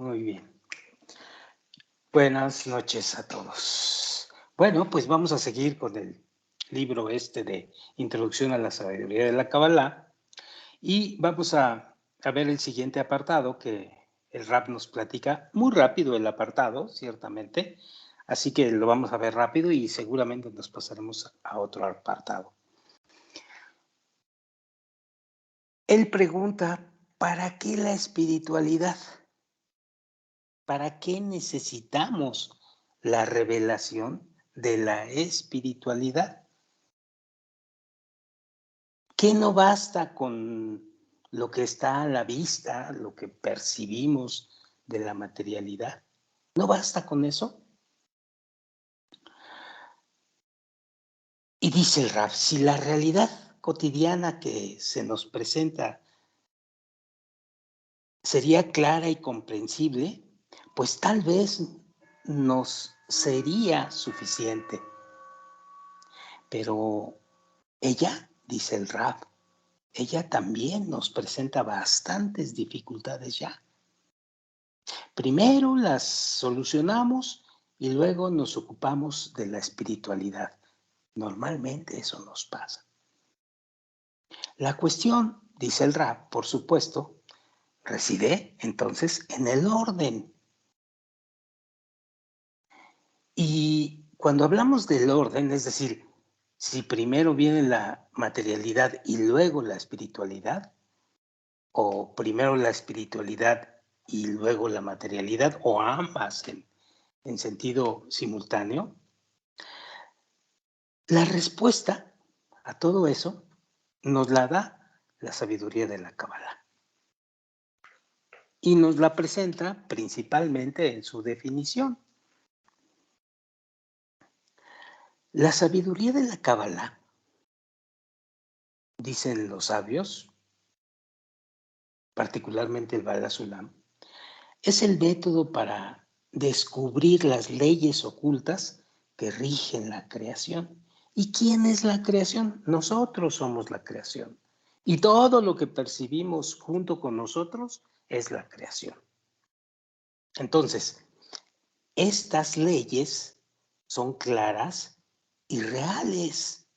Muy bien. Buenas noches a todos. Bueno, pues vamos a seguir con el libro de Introducción a la Sabiduría de la Kabbalah y vamos a ver el siguiente apartado que el Rab nos platica. Muy rápido el apartado, ciertamente, así que lo vamos a ver rápido y seguramente nos pasaremos a otro apartado. Él pregunta, ¿para qué la espiritualidad? ¿Para qué necesitamos la revelación de la espiritualidad? ¿Qué no basta con lo que está a la vista, lo que percibimos de la materialidad? ¿No basta con eso? Y dice el Rab, si la realidad cotidiana que se nos presenta sería clara y comprensible, pues tal vez nos sería suficiente. Pero ella, dice el Rab, ella también nos presenta bastantes dificultades ya. Primero las solucionamos y luego nos ocupamos de la espiritualidad. Normalmente eso nos pasa. La cuestión, dice el Rab, por supuesto, reside entonces en el orden. Y cuando hablamos del orden, es decir, si primero viene la materialidad y luego la espiritualidad, o primero la espiritualidad y luego la materialidad, o ambas en sentido simultáneo, la respuesta a todo eso nos la da la sabiduría de la Kabbalah. Y nos la presenta principalmente en su definición. La sabiduría de la Kabbalah, dicen los sabios, particularmente el Bala Sulam, es el método para descubrir las leyes ocultas que rigen la creación. ¿Y quién es la creación? Nosotros somos la creación. Y todo lo que percibimos junto con nosotros es la creación. Entonces, estas leyes son claras y reales,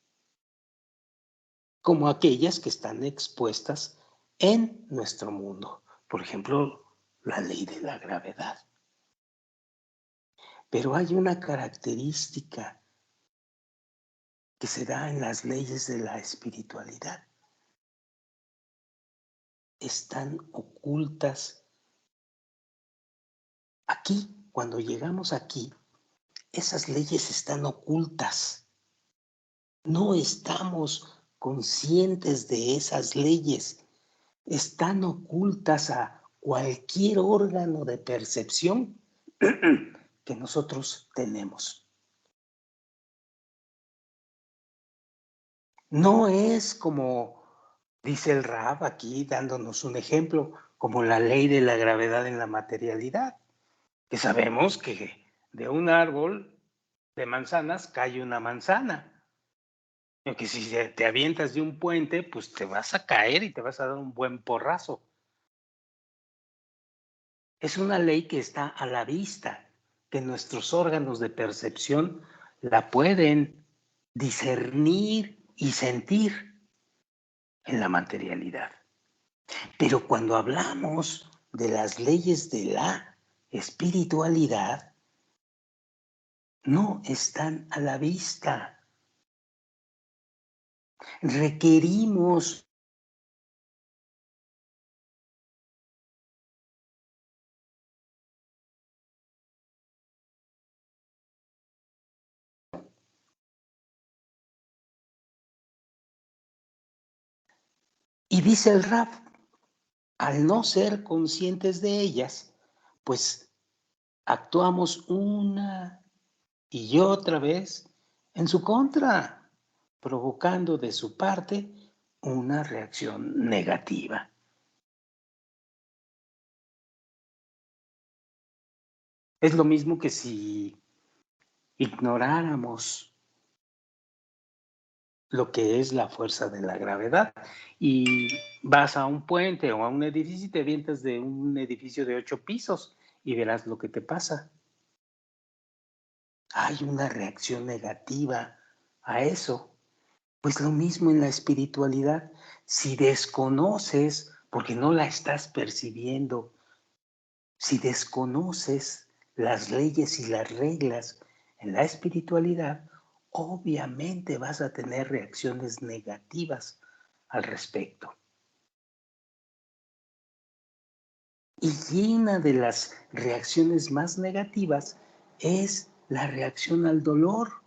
como aquellas que están expuestas en nuestro mundo. Por ejemplo, la ley de la gravedad. Pero hay una característica que se da en las leyes de la espiritualidad. Están ocultas aquí. Cuando llegamos aquí, esas leyes están ocultas. No estamos conscientes de esas leyes. Están ocultas a cualquier órgano de percepción que nosotros tenemos. No es como dice el Rab aquí dándonos un ejemplo, como la ley de la gravedad en la materialidad, que sabemos que de un árbol de manzanas cae una manzana. Que si te avientas de un puente, pues te vas a caer y te vas a dar un buen porrazo. Es una ley que está a la vista, que nuestros órganos de percepción la pueden discernir y sentir en la materialidad. Pero cuando hablamos de las leyes de la espiritualidad, no están a la vista. Requerimos y dice el Rab, al no ser conscientes de ellas, pues actuamos una y otra vez en su contra, provocando de su parte una reacción negativa. Es lo mismo que si ignoráramos lo que es la fuerza de la gravedad y vas a un puente o a un edificio y te avientas de un edificio de 8 pisos y verás lo que te pasa. Hay una reacción negativa a eso. Pues lo mismo en la espiritualidad. Si desconoces, porque no la estás percibiendo, si desconoces las leyes y las reglas en la espiritualidad, obviamente vas a tener reacciones negativas al respecto. Y una de las reacciones más negativas es la reacción al dolor,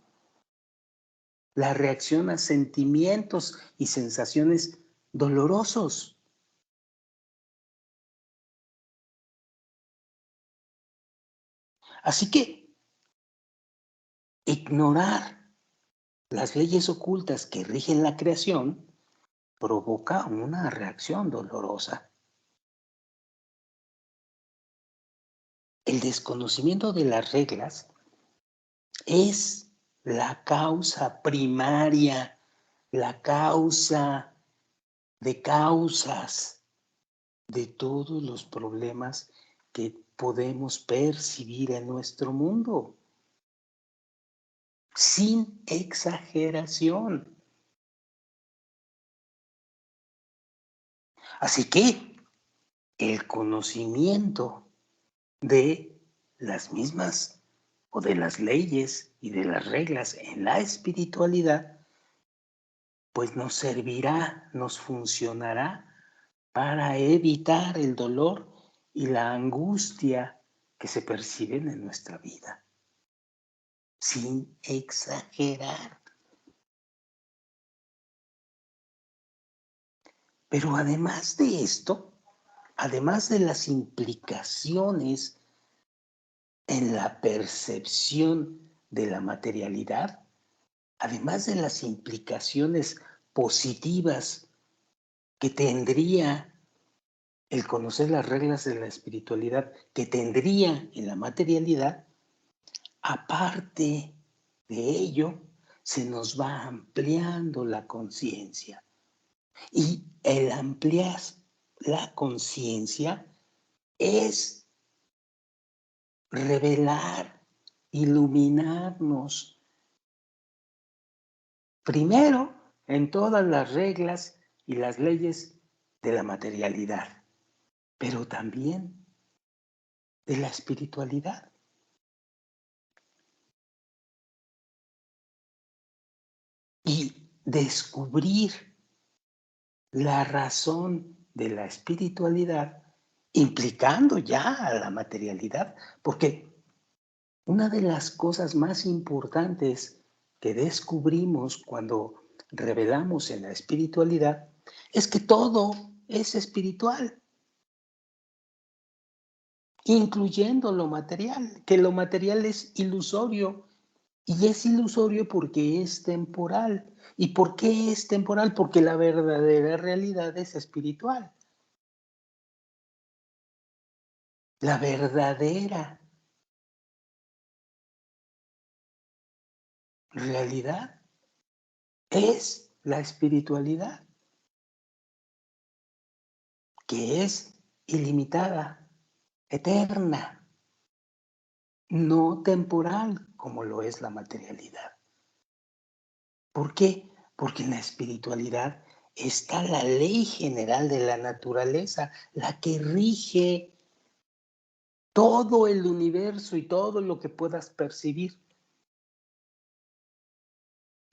la reacción a sentimientos y sensaciones dolorosos. Así que ignorar las leyes ocultas que rigen la creación provoca una reacción dolorosa. El desconocimiento de las reglas es la causa primaria, la causa de causas de todos los problemas que podemos percibir en nuestro mundo, sin exageración. Así que el conocimiento de las mismas o de las leyes y de las reglas en la espiritualidad, pues nos servirá, nos funcionará para evitar el dolor y la angustia que se perciben en nuestra vida, sin exagerar. Pero además de esto, además de las implicaciones en la percepción de la materialidad, además de las implicaciones positivas que tendría el conocer las reglas de la espiritualidad, que tendría en la materialidad, aparte de ello, se nos va ampliando la conciencia. Y el ampliar la conciencia es revelar, iluminarnos, primero en todas las reglas y las leyes de la materialidad, pero también de la espiritualidad. Y descubrir la razón de la espiritualidad implicando ya a la materialidad, porque una de las cosas más importantes que descubrimos cuando revelamos en la espiritualidad es que todo es espiritual, incluyendo lo material, que lo material es ilusorio y es ilusorio porque es temporal. ¿Y por qué es temporal? Porque la verdadera realidad es espiritual. La verdadera realidad es la espiritualidad, que es ilimitada, eterna, no temporal como lo es la materialidad. ¿Por qué? Porque en la espiritualidad está la ley general de la naturaleza, la que rige todo el universo y todo lo que puedas percibir.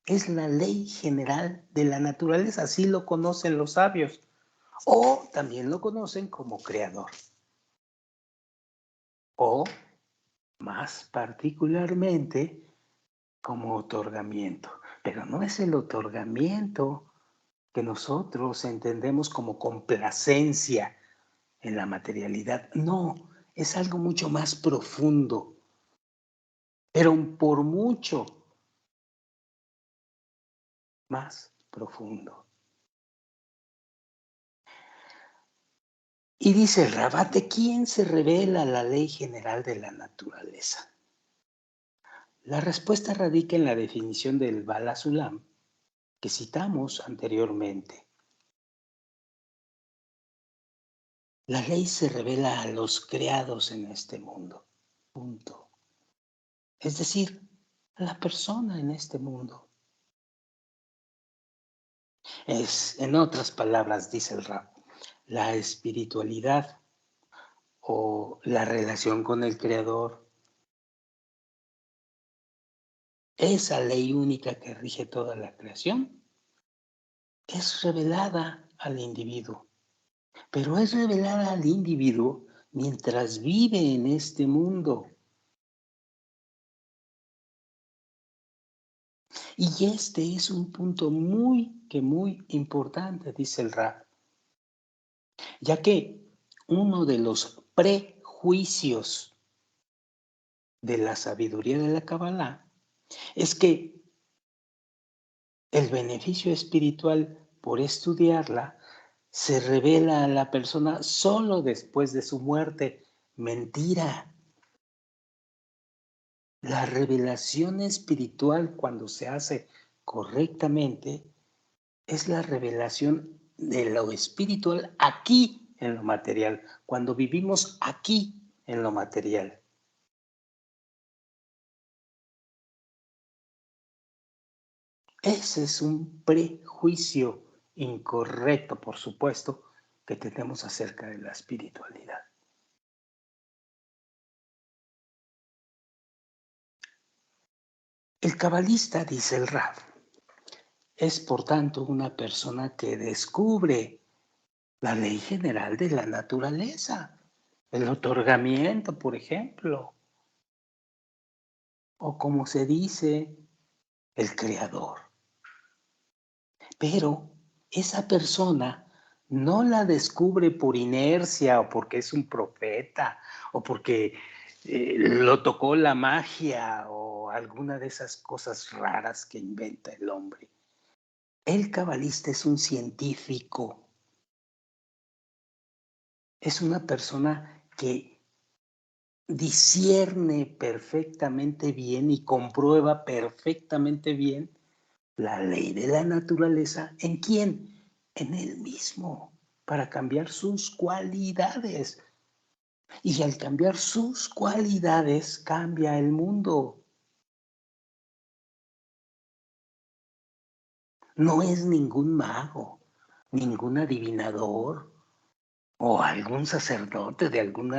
Es la ley general de la naturaleza, así lo conocen los sabios, o también lo conocen como creador, o más particularmente como otorgamiento. Pero no es el otorgamiento que nosotros entendemos como complacencia en la materialidad. No, es algo mucho más profundo, pero por mucho más profundo. Y dice el Rabate, ¿quién se revela la ley general de la naturaleza? La respuesta radica en la definición del Bala Sulam que citamos anteriormente. La ley se revela a los creados en este mundo. Punto. Es decir, a la persona en este mundo. Es, en otras palabras, dice el rap, la espiritualidad o la relación con el Creador, esa ley única que rige toda la creación, es revelada al individuo. Pero es revelada al individuo mientras vive en este mundo. Y este es un punto muy importante, dice el Rab, ya que uno de los prejuicios de la sabiduría de la Kabbalah es que el beneficio espiritual por estudiarla se revela a la persona solo después de su muerte. Mentira. La revelación espiritual, cuando se hace correctamente, es la revelación de lo espiritual aquí en lo material, cuando vivimos aquí en lo material. Ese es un prejuicio incorrecto, por supuesto, que tenemos acerca de la espiritualidad. El cabalista, dice el Rab, es por tanto una persona que descubre la ley general de la naturaleza, el otorgamiento, por ejemplo, o como se dice, el creador. Pero esa persona no la descubre por inercia o porque es un profeta o porque lo tocó la magia o alguna de esas cosas raras que inventa el hombre. El cabalista es un científico, es una persona que discierne perfectamente bien y comprueba perfectamente bien la ley de la naturaleza. ¿En quién? En él mismo, para cambiar sus cualidades. Y al cambiar sus cualidades, cambia el mundo. No es ningún mago, ningún adivinador o algún sacerdote de algún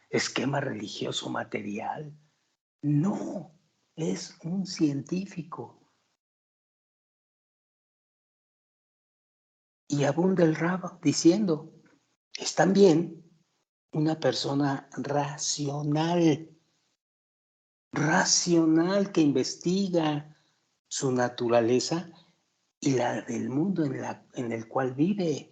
esquema religioso material. No, es un científico. Y abunda el Rab diciendo, es también una persona racional que investiga su naturaleza y la del mundo en el cual vive.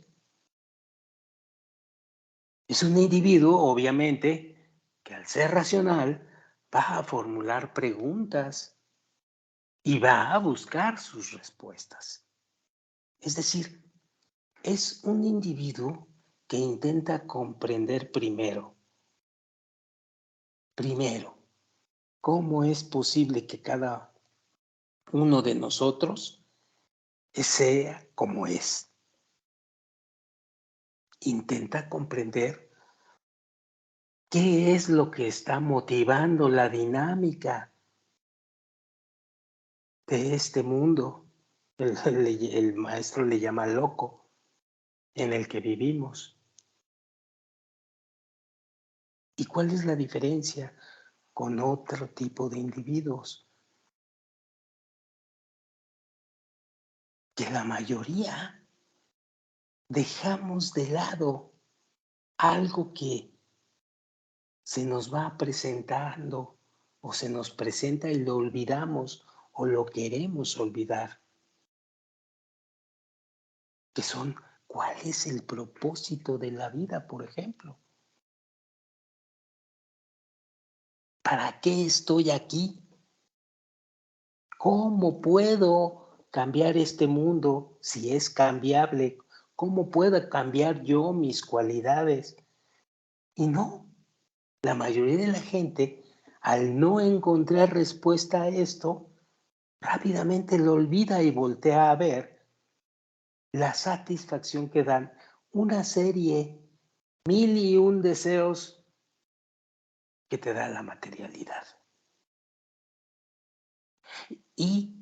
Es un individuo, obviamente, que al ser racional va a formular preguntas y va a buscar sus respuestas. Es decir, es un individuo que intenta comprender primero, cómo es posible que cada uno de nosotros sea como es. Intenta comprender qué es lo que está motivando la dinámica de este mundo. El maestro le llama loco, en el que vivimos. ¿Y cuál es la diferencia con otro tipo de individuos? Que la mayoría dejamos de lado algo que se nos va presentando o se nos presenta y lo olvidamos o lo queremos olvidar, que son cuál es el propósito de la vida, por ejemplo. ¿Para qué estoy aquí? ¿Cómo puedo cambiar este mundo si es cambiable? ¿Cómo puedo cambiar yo mis cualidades? Y no, la mayoría de la gente, al no encontrar respuesta a esto, rápidamente lo olvida y voltea a ver la satisfacción que dan una serie mil y un deseos que te da la materialidad. Y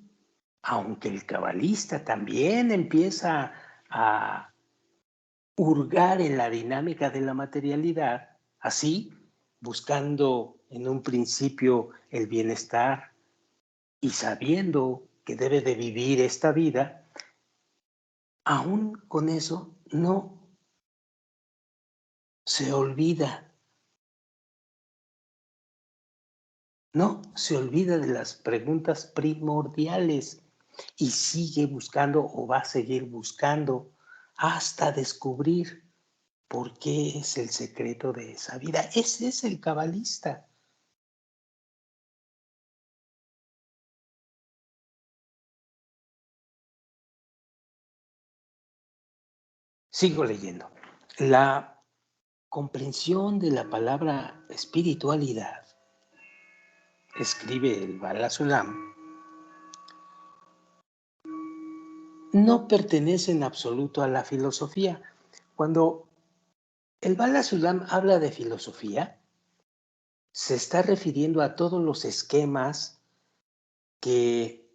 aunque el cabalista también empieza a hurgar en la dinámica de la materialidad, así, buscando en un principio el bienestar y sabiendo que debe de vivir esta vida, aún con eso no se olvida, no se olvida de las preguntas primordiales y sigue buscando o va a seguir buscando hasta descubrir por qué es el secreto de esa vida. Ese es el cabalista. Sigo leyendo. La comprensión de la palabra espiritualidad, escribe el Bala Sulam, no pertenece en absoluto a la filosofía. Cuando el Bala Sulam habla de filosofía, se está refiriendo a todos los esquemas que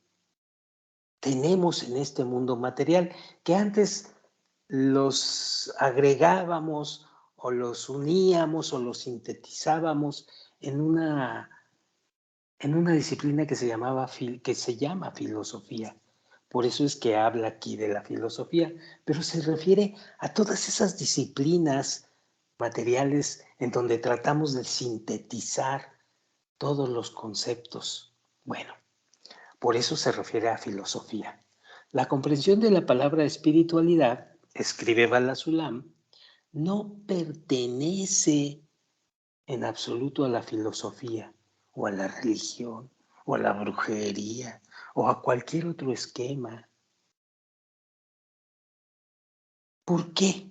tenemos en este mundo material, que antes los agregábamos o los uníamos o los sintetizábamos en una disciplina que se llama filosofía. Por eso es que habla aquí de la filosofía, pero se refiere a todas esas disciplinas materiales en donde tratamos de sintetizar todos los conceptos. Bueno, por eso se refiere a filosofía. La comprensión de la palabra espiritualidad, escribe Bala Sulam, no pertenece en absoluto a la filosofía o a la religión o a la brujería o a cualquier otro esquema. ¿Por qué?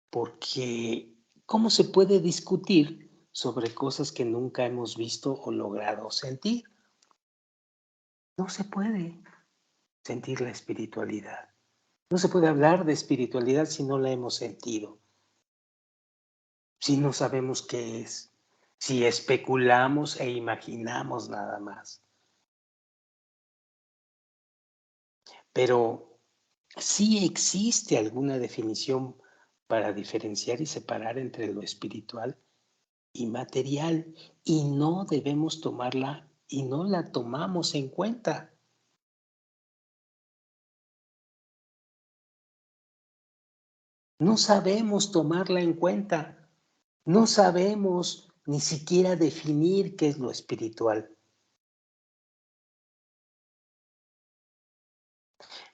Porque ¿cómo se puede discutir sobre cosas que nunca hemos visto o logrado sentir? No se puede sentir la espiritualidad. No se puede hablar de espiritualidad si no la hemos sentido, si no sabemos qué es, si especulamos e imaginamos nada más. Pero sí existe alguna definición para diferenciar y separar entre lo espiritual y material, y no debemos tomarla y no la tomamos en cuenta. No sabemos tomarla en cuenta. No sabemos ni siquiera definir qué es lo espiritual.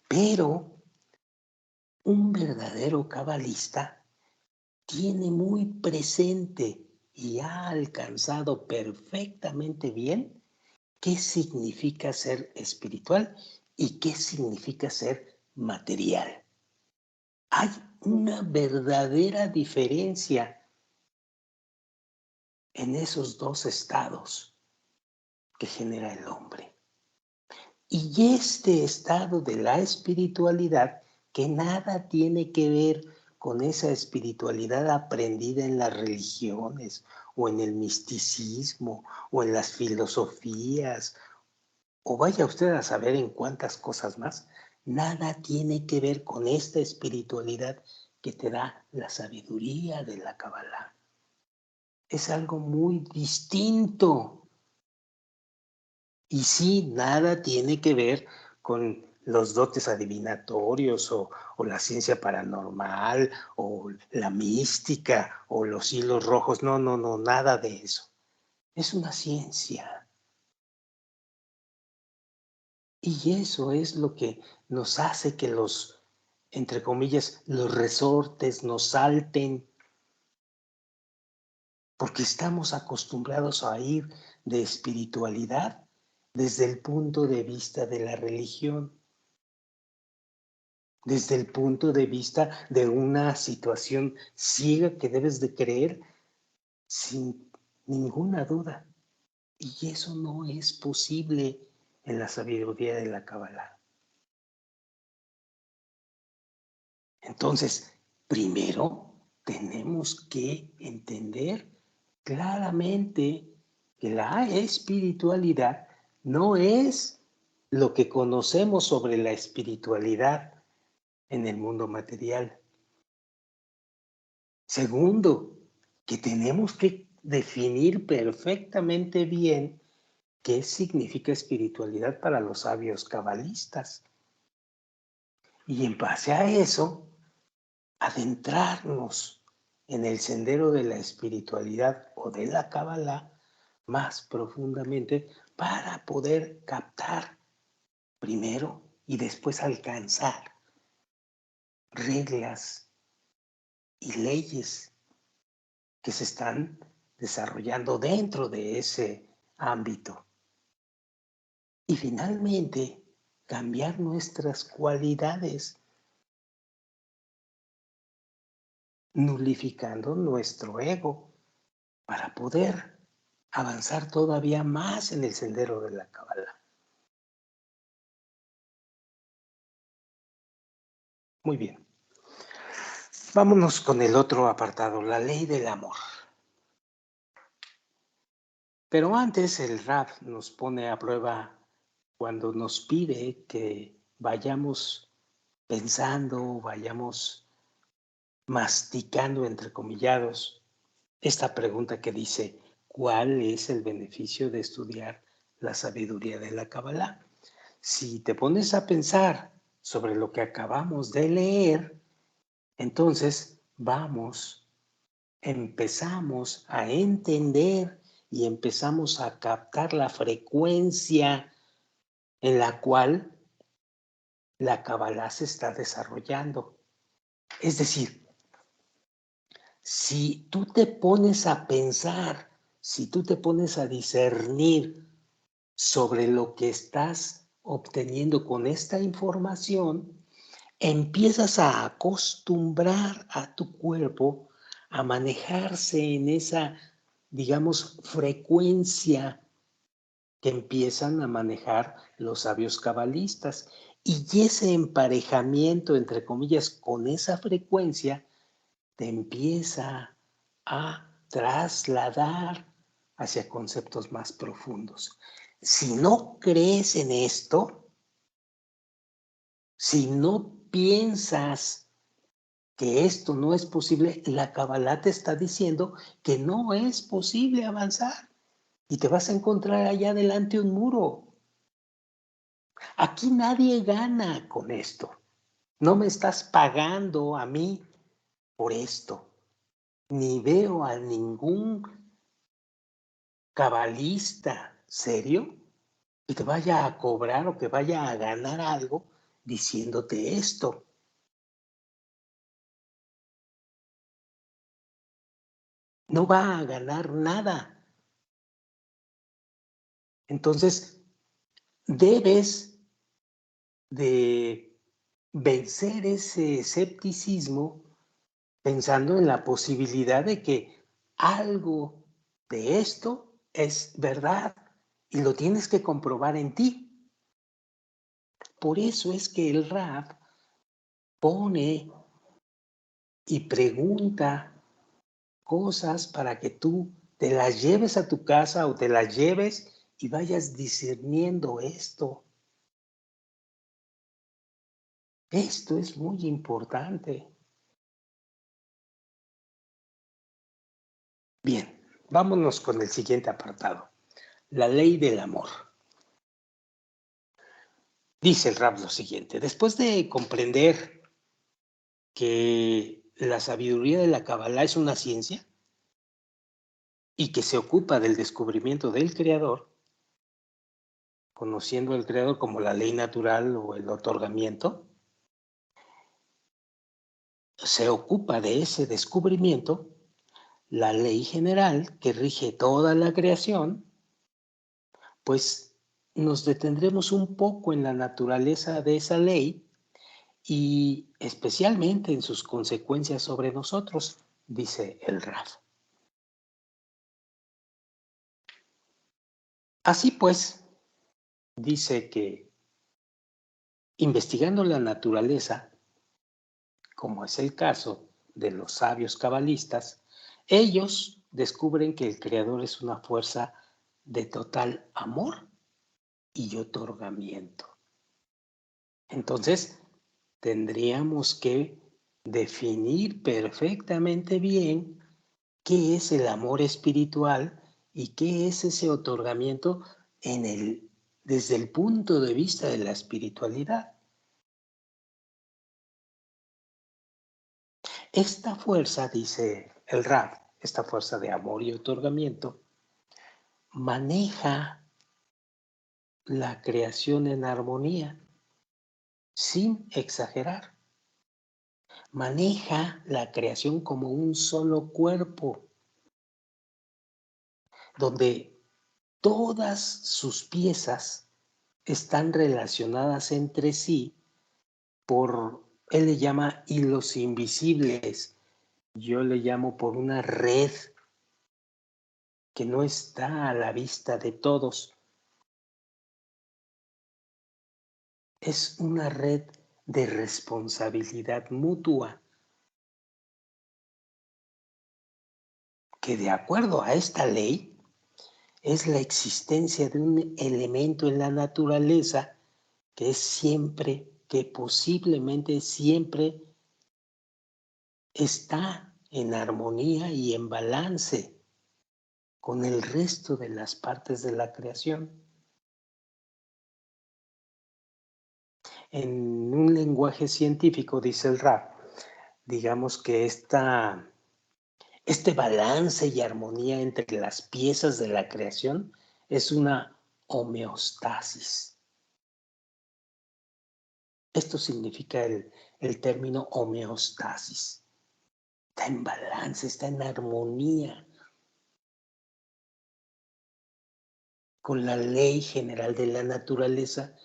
Pero un verdadero cabalista tiene muy presente y ha alcanzado perfectamente bien qué significa ser espiritual y qué significa ser material. Hay una verdadera diferencia en esos dos estados que genera el hombre. Y este estado de la espiritualidad, que nada tiene que ver con esa espiritualidad aprendida en las religiones o en el misticismo o en las filosofías, o vaya usted a saber en cuántas cosas más, nada tiene que ver con esta espiritualidad que te da la sabiduría de la Kabbalah. Es algo muy distinto. Y sí, nada tiene que ver con los dotes adivinatorios o la ciencia paranormal o la mística o los hilos rojos. No, no, no, nada de eso. Es una ciencia. Y eso es lo que nos hace que los, entre comillas, los resortes nos salten, porque estamos acostumbrados a ir de espiritualidad desde el punto de vista de la religión, desde el punto de vista de una situación ciega que debes de creer sin ninguna duda. Y eso no es posible en la sabiduría de la Kabbalah. Entonces, primero tenemos que entender claramente que la espiritualidad no es lo que conocemos sobre la espiritualidad en el mundo material. Segundo, que tenemos que definir perfectamente bien qué significa espiritualidad para los sabios cabalistas. Y en base a eso, adentrarnos en el sendero de la espiritualidad o de la Kabbalah más profundamente para poder captar primero y después alcanzar reglas y leyes que se están desarrollando dentro de ese ámbito. Y finalmente, cambiar nuestras cualidades, nulificando nuestro ego para poder avanzar todavía más en el sendero de la Kabbalah. Muy bien. Vámonos con el otro apartado, la ley del amor. Pero antes el Rab nos pone a prueba cuando nos pide que vayamos pensando, vayamos masticando, entrecomillados, esta pregunta que dice, ¿cuál es el beneficio de estudiar la sabiduría de la Kabbalah? Si te pones a pensar sobre lo que acabamos de leer, entonces empezamos a entender y empezamos a captar la frecuencia en la cual la Kabbalah se está desarrollando. Es decir, si tú te pones a pensar, si tú te pones a discernir sobre lo que estás obteniendo con esta información, empiezas a acostumbrar a tu cuerpo a manejarse en esa, digamos, frecuencia que empiezan a manejar los sabios cabalistas. Y ese emparejamiento, entre comillas, con esa frecuencia, te empieza a trasladar hacia conceptos más profundos. Si no crees en esto, si no piensas que esto no es posible, la Kabbalah te está diciendo que no es posible avanzar y te vas a encontrar allá adelante un muro. Aquí nadie gana con esto. No me estás pagando a mí por esto. Ni veo a ningún cabalista serio que te vaya a cobrar o que vaya a ganar algo diciéndote esto. No va a ganar nada. Entonces, debes de vencer ese escepticismo pensando en la posibilidad de que algo de esto es verdad y lo tienes que comprobar en ti. Por eso es que el Rab pone y pregunta cosas para que tú te las lleves a tu casa o te las lleves y vayas discerniendo esto. Esto es muy importante. Bien, vámonos con el siguiente apartado. La ley del amor. Dice el Rab lo siguiente. Después de comprender que la sabiduría de la Kabbalah es una ciencia y que se ocupa del descubrimiento del Creador, conociendo al Creador como la ley natural o el otorgamiento, se ocupa de ese descubrimiento la ley general que rige toda la creación, pues nos detendremos un poco en la naturaleza de esa ley y especialmente en sus consecuencias sobre nosotros, dice el Rab. Así pues, dice que investigando la naturaleza, como es el caso de los sabios cabalistas, ellos descubren que el Creador es una fuerza de total amor y otorgamiento. Entonces, tendríamos que definir perfectamente bien qué es el amor espiritual y qué es ese otorgamiento desde el punto de vista de la espiritualidad. Esta fuerza, dice el Rab, esta fuerza de amor y otorgamiento, maneja la creación en armonía, sin exagerar. Maneja la creación como un solo cuerpo, donde todas sus piezas están relacionadas entre sí él le llama hilos invisibles, yo le llamo por una red que no está a la vista de todos. Es una red de responsabilidad mutua que, de acuerdo a esta ley, es la existencia de un elemento en la naturaleza que es siempre, que posiblemente siempre está en armonía y en balance con el resto de las partes de la creación. En un lenguaje científico, dice el Rab, digamos que este balance y armonía entre las piezas de la creación es una homeostasis. Esto significa el término homeostasis. Está en balance, está en armonía con la ley general de la naturaleza.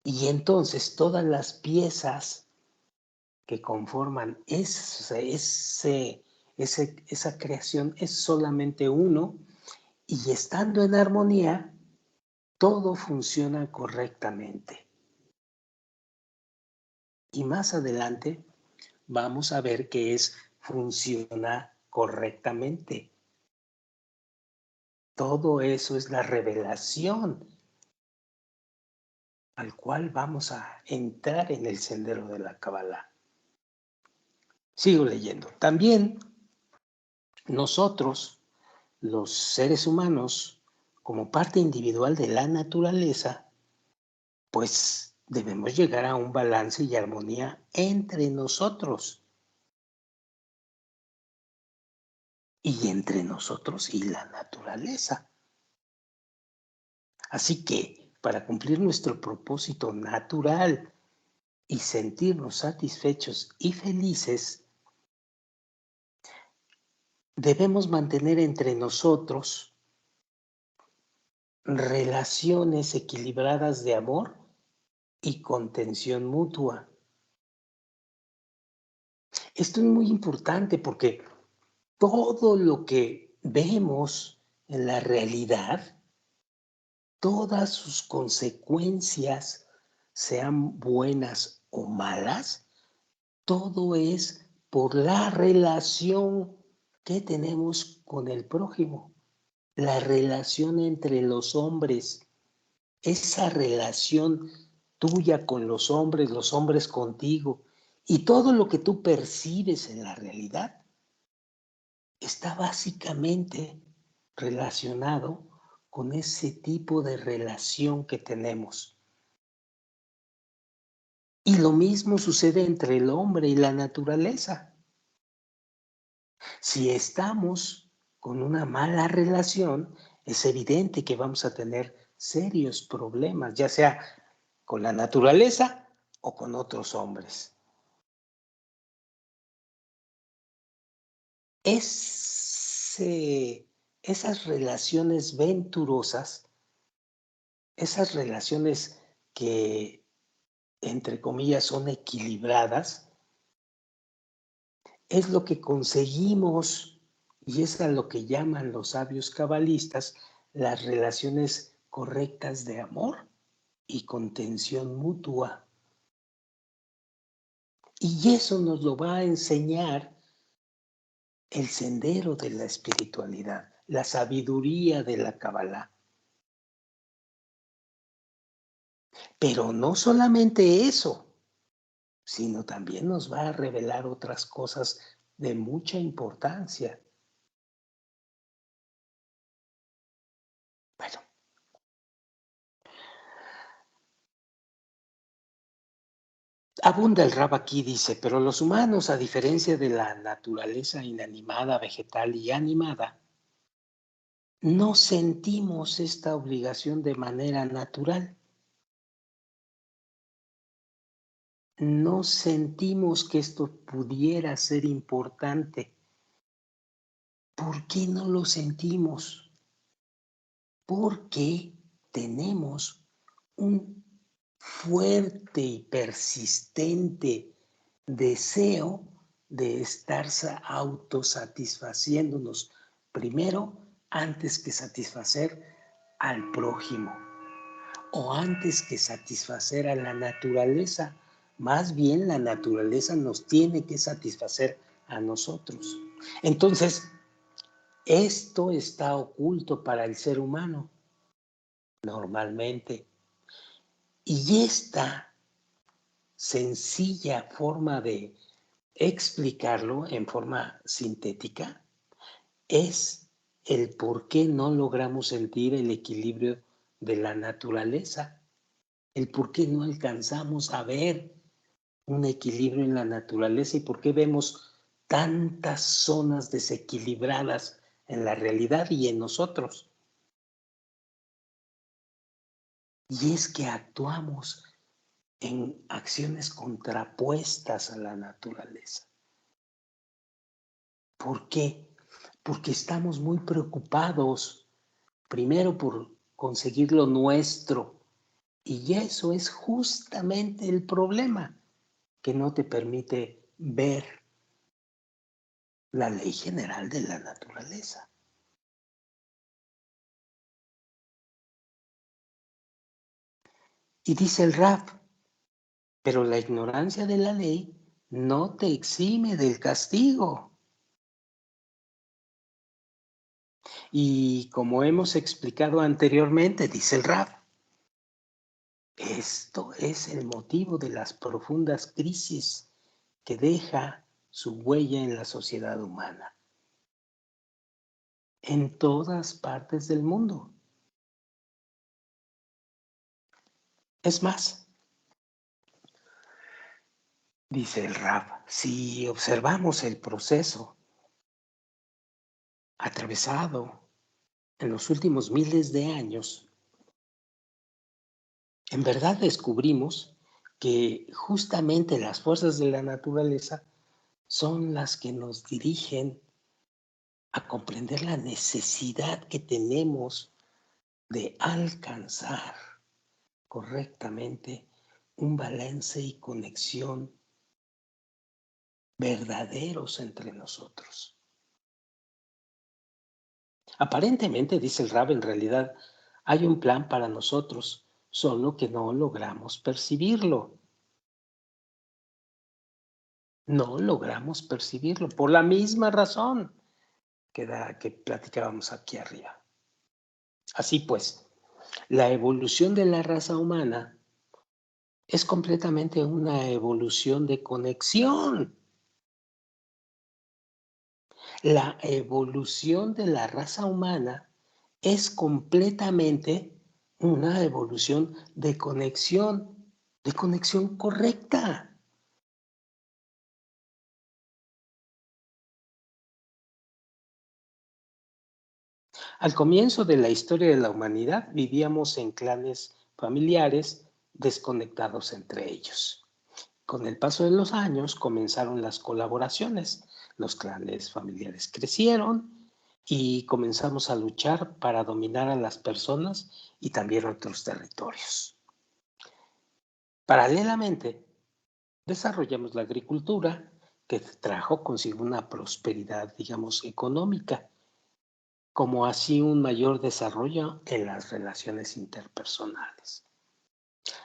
Y entonces todas las piezas que conforman esa creación es solamente uno, y estando en armonía, todo funciona correctamente. Y más adelante vamos a ver qué es funciona correctamente. Todo eso es la revelación al cual vamos a entrar en el sendero de la Kabbalah. Sigo leyendo. También nosotros, los seres humanos, como parte individual de la naturaleza, pues debemos llegar a un balance y armonía entre nosotros. Y entre nosotros y la naturaleza. Así que, para cumplir nuestro propósito natural y sentirnos satisfechos y felices, debemos mantener entre nosotros relaciones equilibradas de amor y contención mutua. Esto es muy importante porque todo lo que vemos en la realidad, todas sus consecuencias, sean buenas o malas, todo es por la relación que tenemos con el prójimo, la relación entre los hombres, esa relación tuya con los hombres contigo, y todo lo que tú percibes en la realidad está básicamente relacionado con ese tipo de relación que tenemos. Y lo mismo sucede entre el hombre y la naturaleza. Si estamos con una mala relación, es evidente que vamos a tener serios problemas, ya sea con la naturaleza o con otros hombres. Esas relaciones venturosas, esas relaciones que, entre comillas, son equilibradas, es lo que conseguimos, y es a lo que llaman los sabios cabalistas las relaciones correctas de amor y contención mutua. Y eso nos lo va a enseñar el sendero de la espiritualidad, la sabiduría de la Kabbalah. Pero no solamente eso, sino también nos va a revelar otras cosas de mucha importancia. Bueno, abunda el Rab aquí, dice, pero los humanos, a diferencia de la naturaleza inanimada, vegetal y animada, no sentimos esta obligación de manera natural. No sentimos que esto pudiera ser importante. ¿Por qué no lo sentimos? Porque tenemos un fuerte y persistente deseo de estar autosatisfaciéndonos primero antes que satisfacer al prójimo o antes que satisfacer a la naturaleza. Más bien la naturaleza nos tiene que satisfacer a nosotros. Entonces, esto está oculto para el ser humano normalmente. Y esta sencilla forma de explicarlo en forma sintética es el por qué no logramos sentir el equilibrio de la naturaleza, el por qué no alcanzamos a ver un equilibrio en la naturaleza y por qué vemos tantas zonas desequilibradas en la realidad y en nosotros. Y es que actuamos en acciones contrapuestas a la naturaleza. ¿Por qué? Porque estamos muy preocupados, primero por conseguir lo nuestro, y eso es justamente el problema, que no te permite ver la ley general de la naturaleza. Y dice el Rab, pero la ignorancia de la ley no te exime del castigo. Y como hemos explicado anteriormente, dice el Rab, esto es el motivo de las profundas crisis que deja su huella en la sociedad humana, en todas partes del mundo. Es más, dice el Rab, si observamos el proceso atravesado en los últimos miles de años, en verdad descubrimos que justamente las fuerzas de la naturaleza son las que nos dirigen a comprender la necesidad que tenemos de alcanzar correctamente un balance y conexión verdaderos entre nosotros. Aparentemente, dice el Rab, en realidad hay un plan para nosotros, solo que no logramos percibirlo. No logramos percibirlo por la misma razón que platicábamos aquí arriba. Así pues, la evolución de la raza humana es completamente una evolución de conexión. La evolución de la raza humana es completamente una evolución de conexión correcta. Al comienzo de la historia de la humanidad vivíamos en clanes familiares desconectados entre ellos. Con el paso de los años comenzaron las colaboraciones, los clanes familiares crecieron y comenzamos a luchar para dominar a las personas y también otros territorios. Paralelamente, desarrollamos la agricultura que trajo consigo una prosperidad, digamos, económica, como así un mayor desarrollo en las relaciones interpersonales.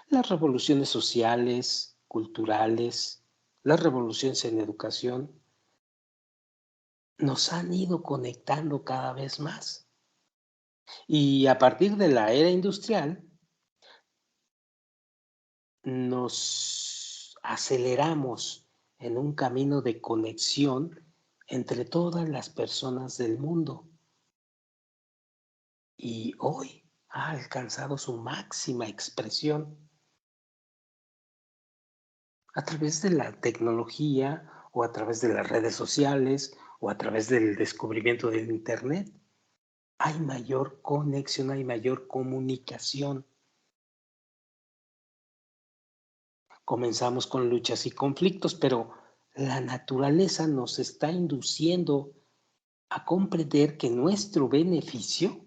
Las revoluciones sociales, culturales, las revoluciones en educación nos han ido conectando cada vez más. Y a partir de la era industrial, nos aceleramos en un camino de conexión entre todas las personas del mundo. Y hoy ha alcanzado su máxima expresión a través de la tecnología o a través de las redes sociales o a través del descubrimiento del Internet. Hay mayor conexión, hay mayor comunicación. Comenzamos con luchas y conflictos, pero la naturaleza nos está induciendo a comprender que nuestro beneficio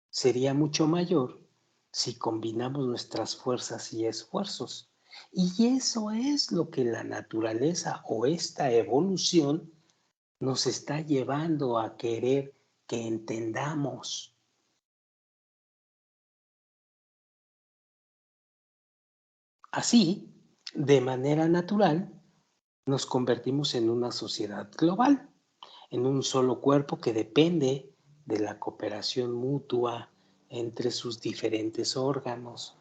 sería mucho mayor si combinamos nuestras fuerzas y esfuerzos. Y eso es lo que la naturaleza o esta evolución nos está llevando a querer que entendamos. Así, de manera natural, nos convertimos en una sociedad global, en un solo cuerpo que depende de la cooperación mutua entre sus diferentes órganos.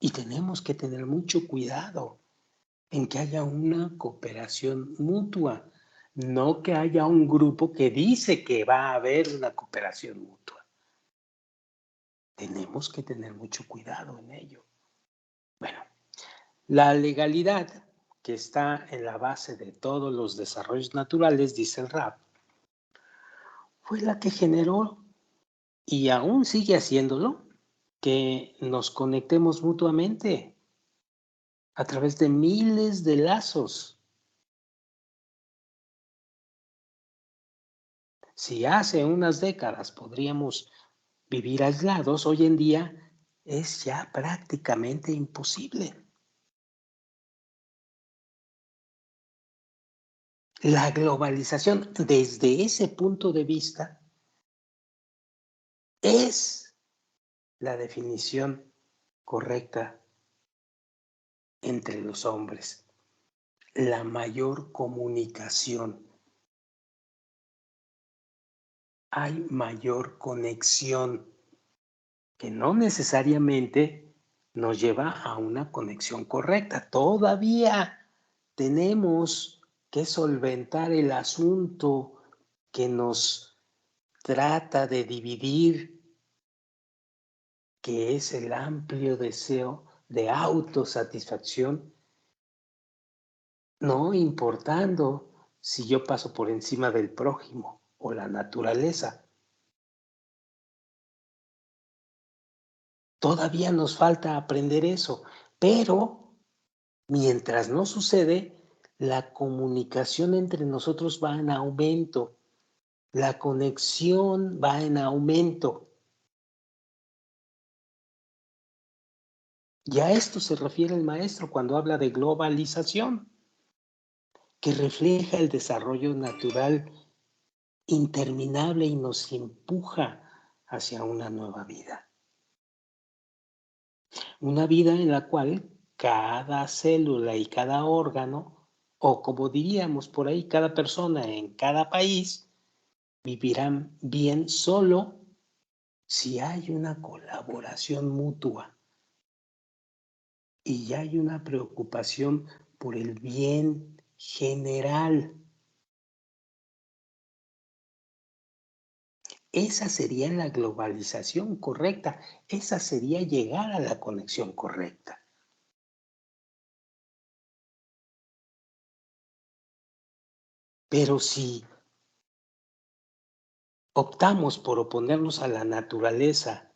Y tenemos que tener mucho cuidado en que haya una cooperación mutua, no que haya un grupo que dice que va a haber una cooperación mutua. Tenemos que tener mucho cuidado en ello. Bueno, la legalidad que está en la base de todos los desarrollos naturales, dice el RAP, fue la que generó y aún sigue haciéndolo, que nos conectemos mutuamente a través de miles de lazos. Si hace unas décadas podríamos vivir aislados, hoy en día es ya prácticamente imposible. La globalización, desde ese punto de vista, es la definición correcta entre los hombres. La mayor comunicación. Hay mayor conexión que no necesariamente nos lleva a una conexión correcta. Todavía tenemos que solventar el asunto que nos trata de dividir, que es el amplio deseo de autosatisfacción, no importando si yo paso por encima del prójimo o la naturaleza. Todavía nos falta aprender eso, pero mientras no sucede, la comunicación entre nosotros va en aumento, la conexión va en aumento. Y a esto se refiere el maestro cuando habla de globalización, que refleja el desarrollo natural interminable y nos empuja hacia una nueva vida. Una vida en la cual cada célula y cada órgano, o como diríamos por ahí, cada persona en cada país, vivirán bien solo si hay una colaboración mutua y hay una preocupación por el bien general. Esa sería la globalización correcta, esa sería llegar a la conexión correcta. Pero si optamos por oponernos a la naturaleza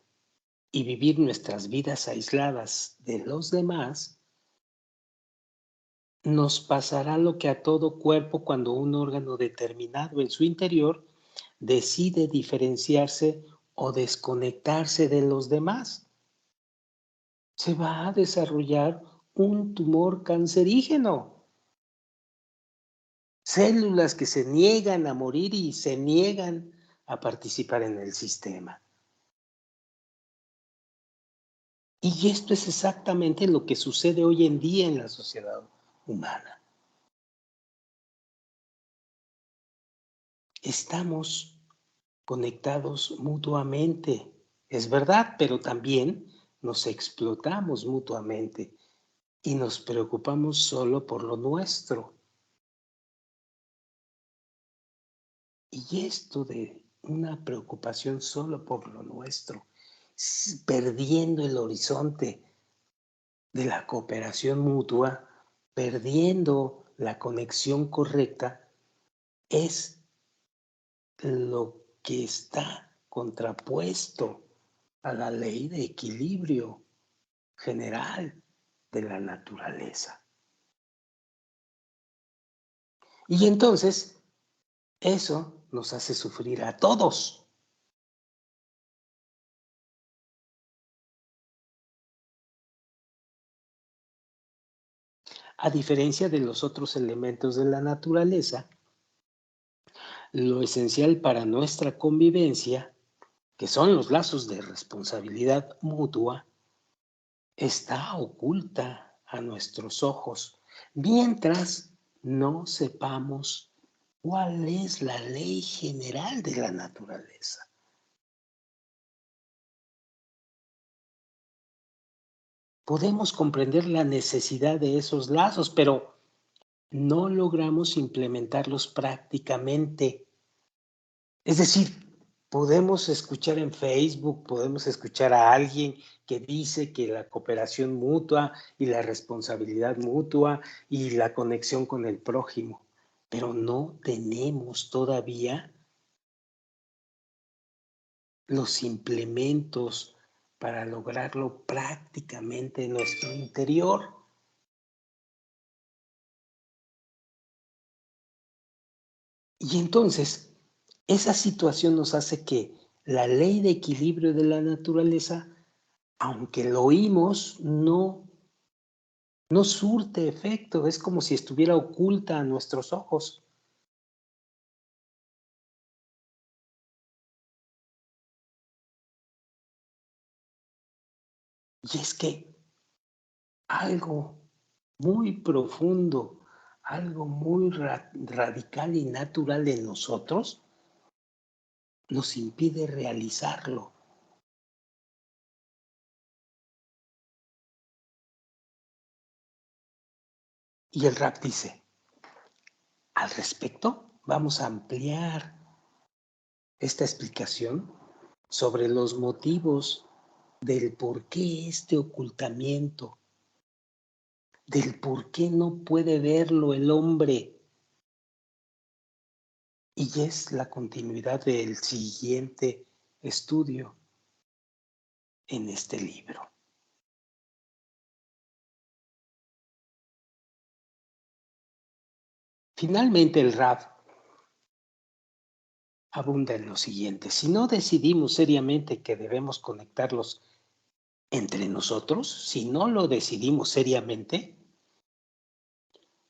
y vivir nuestras vidas aisladas de los demás, nos pasará lo que a todo cuerpo cuando un órgano determinado en su interior decide diferenciarse o desconectarse de los demás. Se va a desarrollar un tumor cancerígeno. Células que se niegan a morir y se niegan a participar en el sistema. Y esto es exactamente lo que sucede hoy en día en la sociedad humana. Estamos conectados mutuamente, es verdad, pero también nos explotamos mutuamente y nos preocupamos solo por lo nuestro. Y esto de una preocupación solo por lo nuestro, perdiendo el horizonte de la cooperación mutua, perdiendo la conexión correcta, es lo que está contrapuesto a la ley de equilibrio general de la naturaleza. Y entonces eso nos hace sufrir a todos. A diferencia de los otros elementos de la naturaleza, lo esencial para nuestra convivencia, que son los lazos de responsabilidad mutua, está oculta a nuestros ojos, mientras no sepamos cuál es la ley general de la naturaleza. Podemos comprender la necesidad de esos lazos, pero no logramos implementarlos prácticamente. Es decir, podemos escuchar en Facebook, podemos escuchar a alguien que dice que la cooperación mutua y la responsabilidad mutua y la conexión con el prójimo, pero no tenemos todavía los implementos para lograrlo prácticamente en nuestro interior. Y entonces, esa situación nos hace que la ley de equilibrio de la naturaleza, aunque lo oímos, no surte efecto, es como si estuviera oculta a nuestros ojos. Y es que algo muy profundo, algo muy radical y natural en nosotros nos impide realizarlo. Y el rap dice, al respecto, vamos a ampliar esta explicación sobre los motivos del por qué este ocultamiento, del por qué no puede verlo el hombre. Y es la continuidad del siguiente estudio en este libro. Finalmente, el Rab abunda en lo siguiente. Si no decidimos seriamente que debemos conectarlos entre nosotros, si no lo decidimos seriamente,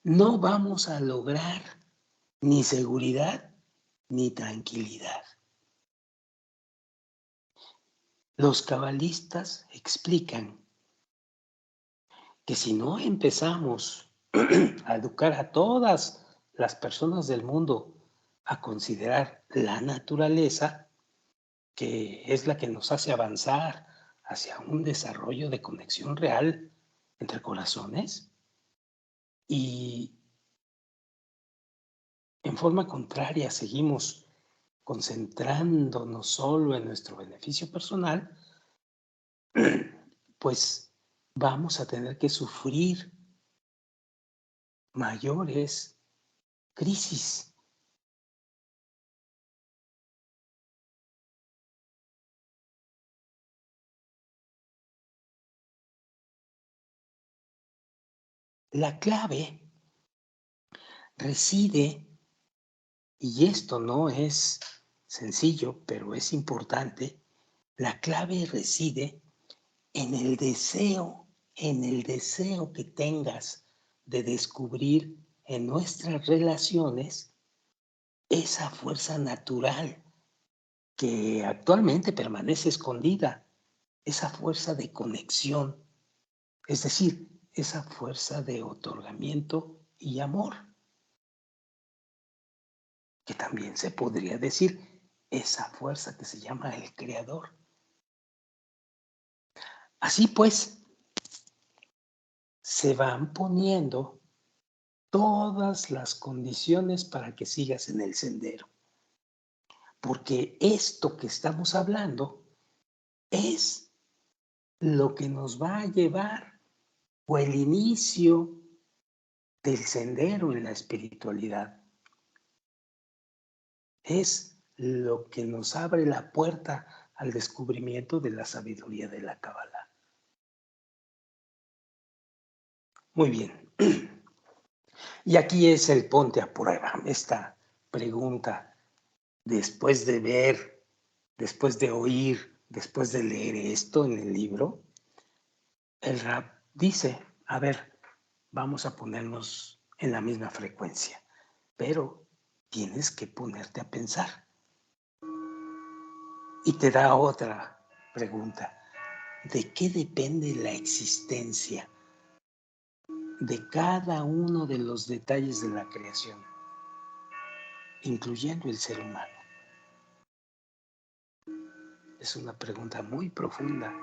no vamos a lograr ni seguridad ni tranquilidad. Los cabalistas explican que si no empezamos a educar a todas las personas del mundo a considerar la naturaleza, que es la que nos hace avanzar hacia un desarrollo de conexión real entre corazones, y en forma contraria seguimos concentrándonos solo en nuestro beneficio personal, pues vamos a tener que sufrir mayores crisis. La clave reside, y esto no es sencillo, pero es importante, la clave reside en el deseo que tengas de descubrir en nuestras relaciones esa fuerza natural que actualmente permanece escondida, esa fuerza de conexión, es decir, esa fuerza de otorgamiento y amor, que también se podría decir esa fuerza que se llama el creador. Así pues, se van poniendo todas las condiciones para que sigas en el sendero. Porque esto que estamos hablando es lo que nos va a llevar o el inicio del sendero en la espiritualidad. Es lo que nos abre la puerta al descubrimiento de la sabiduría de la Cábala. Muy bien. Y aquí es el ponte a prueba, esta pregunta. Después de ver, después de oír, después de leer esto en el libro, el Rab dice, a ver, vamos a ponernos en la misma frecuencia, pero tienes que ponerte a pensar. Y te da otra pregunta. ¿De qué depende la existencia de cada uno de los detalles de la creación, incluyendo el ser humano? Es una pregunta muy profunda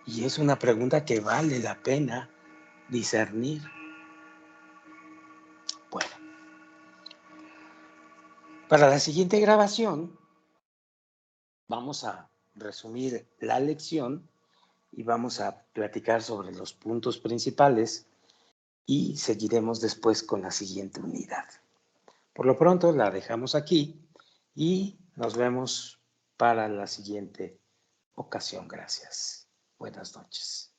y es una pregunta que vale la pena discernir. Bueno, para la siguiente grabación vamos a resumir la lección y vamos a platicar sobre los puntos principales y seguiremos después con la siguiente unidad. Por lo pronto la dejamos aquí y nos vemos para la siguiente ocasión. Gracias. Buenas noches.